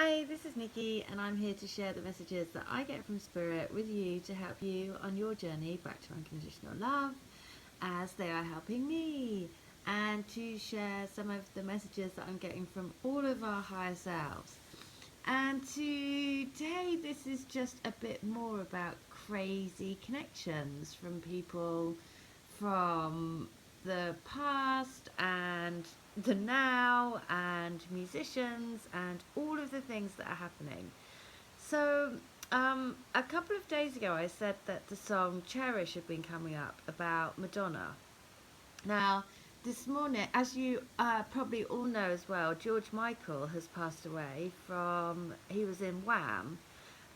Hi, this is Nikki, and I'm here to share the messages that I get from Spirit with you to help you on your journey back to unconditional love as they are helping me, and to share some of the messages that I'm getting from all of our higher selves. And today, this is just a bit more about crazy connections from people from the past and the now and musicians and all of the things that are happening. So, a couple of days ago, I said that the song Cherish had been coming up about Madonna. Now, this morning, as you probably all know as well, George Michael has passed away he was in Wham,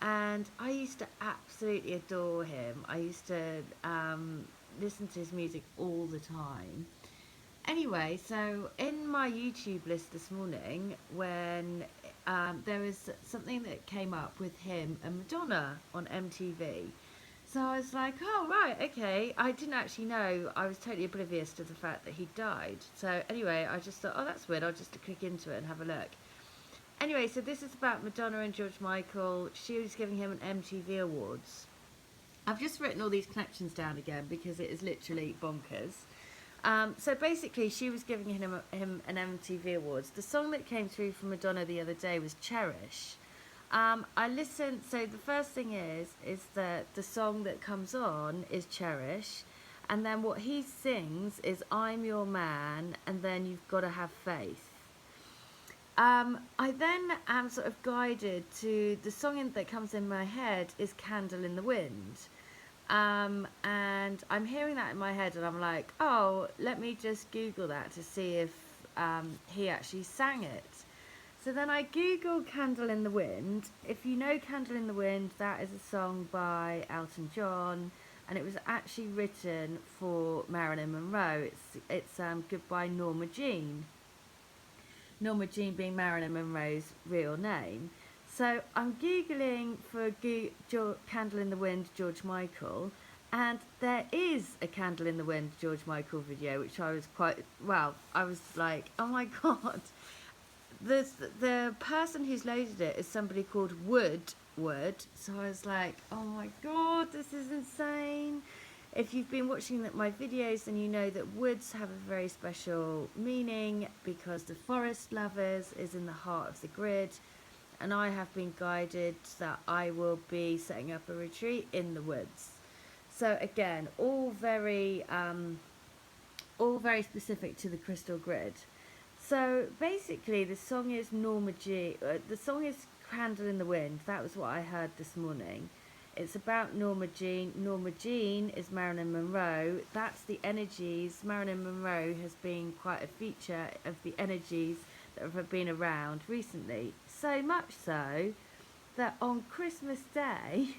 and I used to absolutely adore him. I used to listen to his music all the time. Anyway, so in my YouTube list this morning, when there was something that came up with him and Madonna on MTV. So I was like, oh, right, okay. I didn't actually know. I was totally oblivious to the fact that he died. So anyway, I just thought, oh, that's weird. I'll just click into it and have a look. Anyway, so this is about Madonna and George Michael. She was giving him an MTV Awards. I've just written all these connections down again because it is literally bonkers. So basically, she was giving him an MTV Awards. The song that came through from Madonna the other day was Cherish. I listened, so the first thing is that the song that comes on is Cherish, and then what he sings is I'm Your Man, and then You've Got to Have Faith. I then am sort of guided to the song that comes in my head is Candle in the Wind. And I'm hearing that in my head and I'm like, oh, let me just Google that to see if he actually sang it. So then I Googled Candle in the Wind. If you know Candle in the Wind, that is a song by Elton John, and it was actually written for Marilyn Monroe. It's Goodbye Norma Jean. Norma Jean being Marilyn Monroe's real name. So I'm Googling for Candle in the Wind George Michael, and there is a Candle in the Wind George Michael video, which I was I was like, oh my god. The person who's loaded it is somebody called Wood. So I was like, oh my god, this is insane. If you've been watching my videos, then you know that woods have a very special meaning because the forest lovers is in the heart of the grid, and I have been guided that I will be setting up a retreat in the woods. So again, all very specific to the crystal grid. So basically, the song is the song is Candle in the Wind. That was what I heard this morning. It's about Norma Jean. Norma Jean is Marilyn Monroe. That's the energies. Marilyn Monroe has been quite a feature of the energies that have been around recently. So much so that on Christmas Day,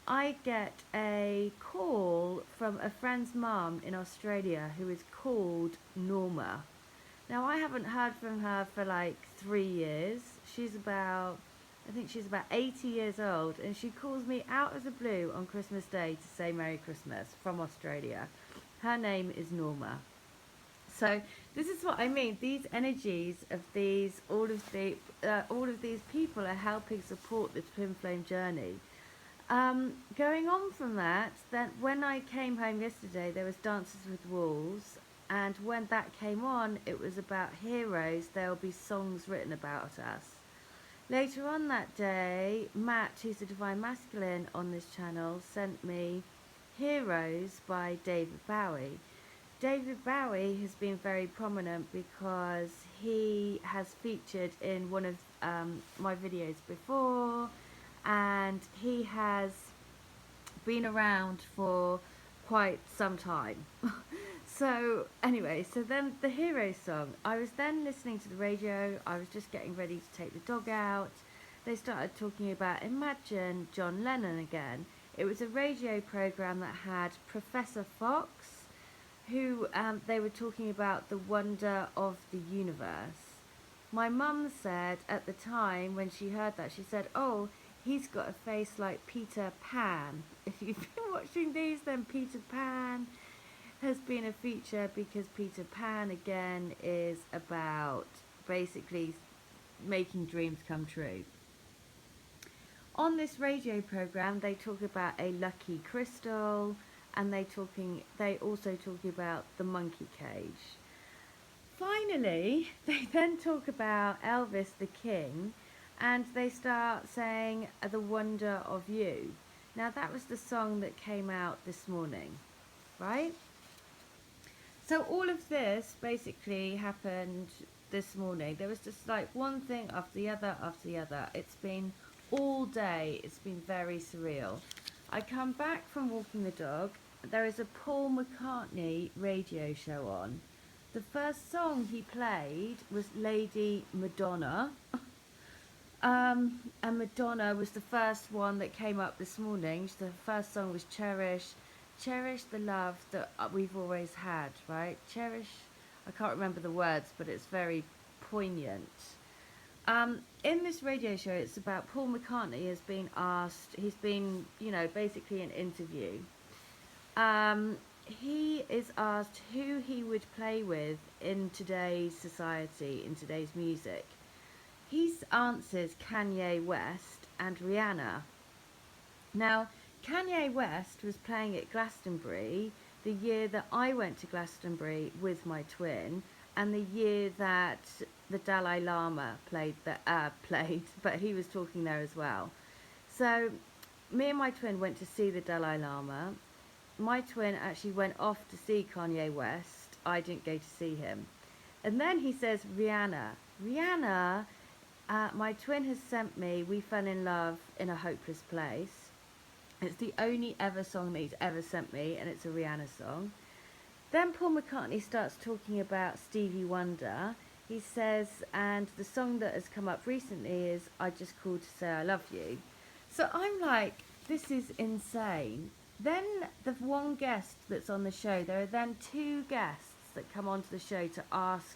I get a call from a friend's mum in Australia who is called Norma. Now, I haven't heard from her for like 3 years. I think she's about 80 years old, and she calls me out of the blue on Christmas Day to say Merry Christmas from Australia. Her name is Norma. So this is what I mean. These energies of all of these people are helping support this twin flame journey. Going on from that, then when I came home yesterday, there was Dances with Wolves, and when that came on, it was about heroes. There will be songs written about us. Later on that day, Matt, who's the Divine Masculine on this channel, sent me Heroes by David Bowie. David Bowie has been very prominent because he has featured in one of my videos before, and he has been around for quite some time. So anyway, so then the Hero song, I was then listening to the radio. I was just getting ready to take the dog out. They started talking about Imagine John Lennon again. It was a radio program that had Professor Fox, who they were talking about the wonder of the universe. My mum said at the time when she heard that, she said, oh, he's got a face like Peter Pan. If you've been watching these, then Peter Pan has been a feature because Peter Pan again is about basically making dreams come true. On this radio program, they talk about a lucky crystal, and they also talk about the monkey cage. Finally, they then talk about Elvis the King, and they start saying The Wonder of You. Now, that was the song that came out this morning, right? So all of this basically happened this morning. There was just like one thing after the other after the other. It's been all day. It's been very surreal. I come back from walking the dog. There is a Paul McCartney radio show on. The first song he played was Lady Madonna. And Madonna was the first one that came up this morning. The first song was Cherish the love that we've always had, right? Cherish, I can't remember the words, but it's very poignant. In this radio show, it's about Paul McCartney has been asked, he's been, basically an interview. He is asked who he would play with in today's society, in today's music. He answers Kanye West and Rihanna. Now, Kanye West was playing at Glastonbury the year that I went to Glastonbury with my twin, and the year that the Dalai Lama played, but he was talking there as well. So, me and my twin went to see the Dalai Lama. My twin actually went off to see Kanye West. I didn't go to see him. And then he says, Rihanna, my twin has sent me We Fell in Love in a Hopeless Place. It's the only ever song that he's ever sent me, and it's a Rihanna song. Then Paul McCartney starts talking about Stevie Wonder. He says, and the song that has come up recently is I Just Called to Say I Love You. So I'm like, this is insane. Then the one guest that's on the show, there are then two guests that come onto the show to ask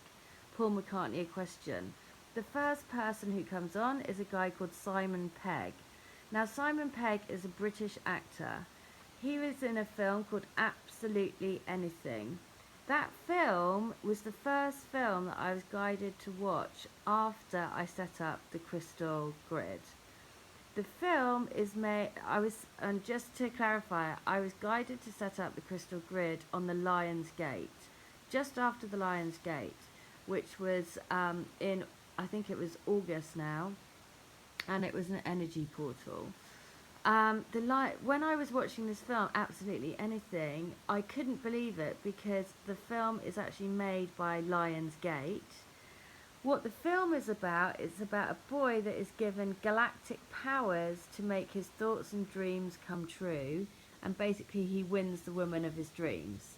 Paul McCartney a question. The first person who comes on is a guy called Simon Pegg. Now, Simon Pegg is a British actor. He was in a film called Absolutely Anything. That film was the first film that I was guided to watch after I set up the crystal grid. The film is made, and just to clarify, I was guided to set up the crystal grid on the Lion's Gate, just after the Lion's Gate, which was in, I think it was August now, and it was an energy portal. When I was watching this film, Absolutely Anything, I couldn't believe it because the film is actually made by Lionsgate. What the film is about a boy that is given galactic powers to make his thoughts and dreams come true, and basically he wins the woman of his dreams.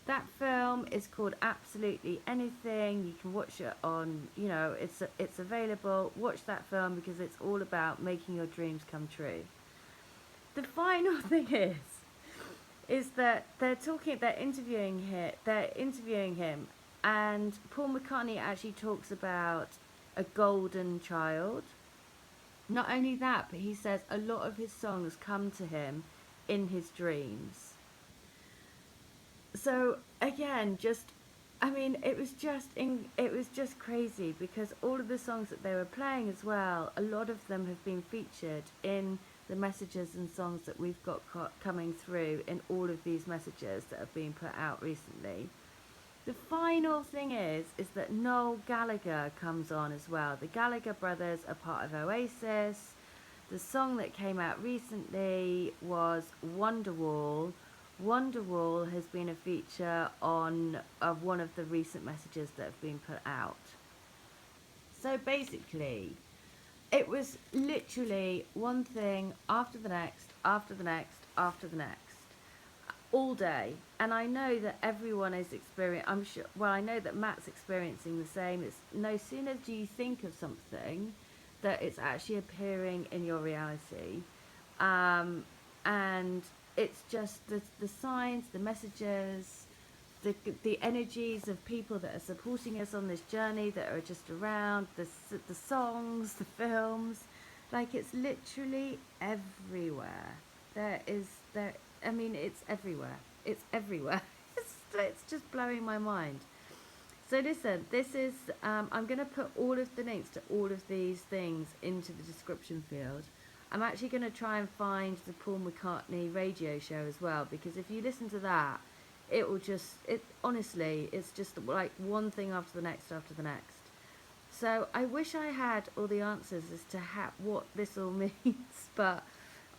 That film is called Absolutely Anything. You can watch it on, it's available. Watch that film because it's all about making your dreams come true. The final thing is that they're interviewing him, and Paul McCartney actually talks about a golden child. Not only that, but he says a lot of his songs come to him in his dreams. So again, it was just crazy because all of the songs that they were playing as well, a lot of them have been featured in the messages and songs that we've got coming through in all of these messages that have been put out recently. The final thing is that Noel Gallagher comes on as well. The Gallagher brothers are part of Oasis. The song that came out recently was Wonderwall. Wonderwall has been a feature of one of the recent messages that have been put out. So basically, it was literally one thing after the next, after the next, after the next, all day. And I know that everyone is I know that Matt's experiencing the same. It's no sooner do you think of something that it's actually appearing in your reality. And it's just the signs, the messages, the energies of people that are supporting us on this journey, that are just around, the songs, the films, like it's literally everywhere. It's everywhere. It's everywhere. It's just blowing my mind. So listen, this is, I'm going to put all of the links to all of these things into the description field. I'm actually going to try and find the Paul McCartney radio show as well, because if you listen to that, it will just, it honestly, it's just like one thing after the next after the next. So I wish I had all the answers as to what this all means, but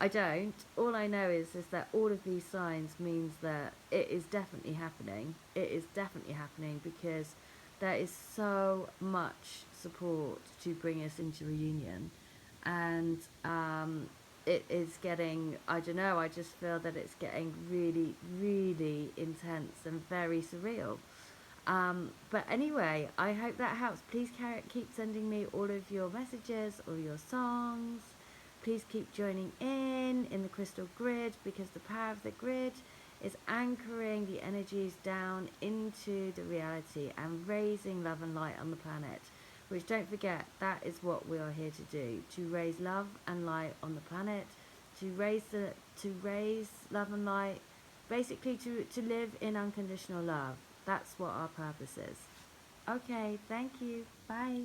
I don't. All I know is that all of these signs means that it is definitely happening. It is definitely happening because there is so much support to bring us into reunion, and it is getting. I don't know. I just feel that it's getting really, really intense and very surreal. But anyway, I hope that helps. Please keep sending me all of your messages, all your songs. Please keep joining in the crystal grid, because the power of the grid is anchoring the energies down into the reality and raising love and light on the planet. Which, don't forget, that is what we are here to do, to raise love and light on the planet, to raise love and light, basically to live in unconditional love. That's what our purpose is. Okay, thank you. Bye.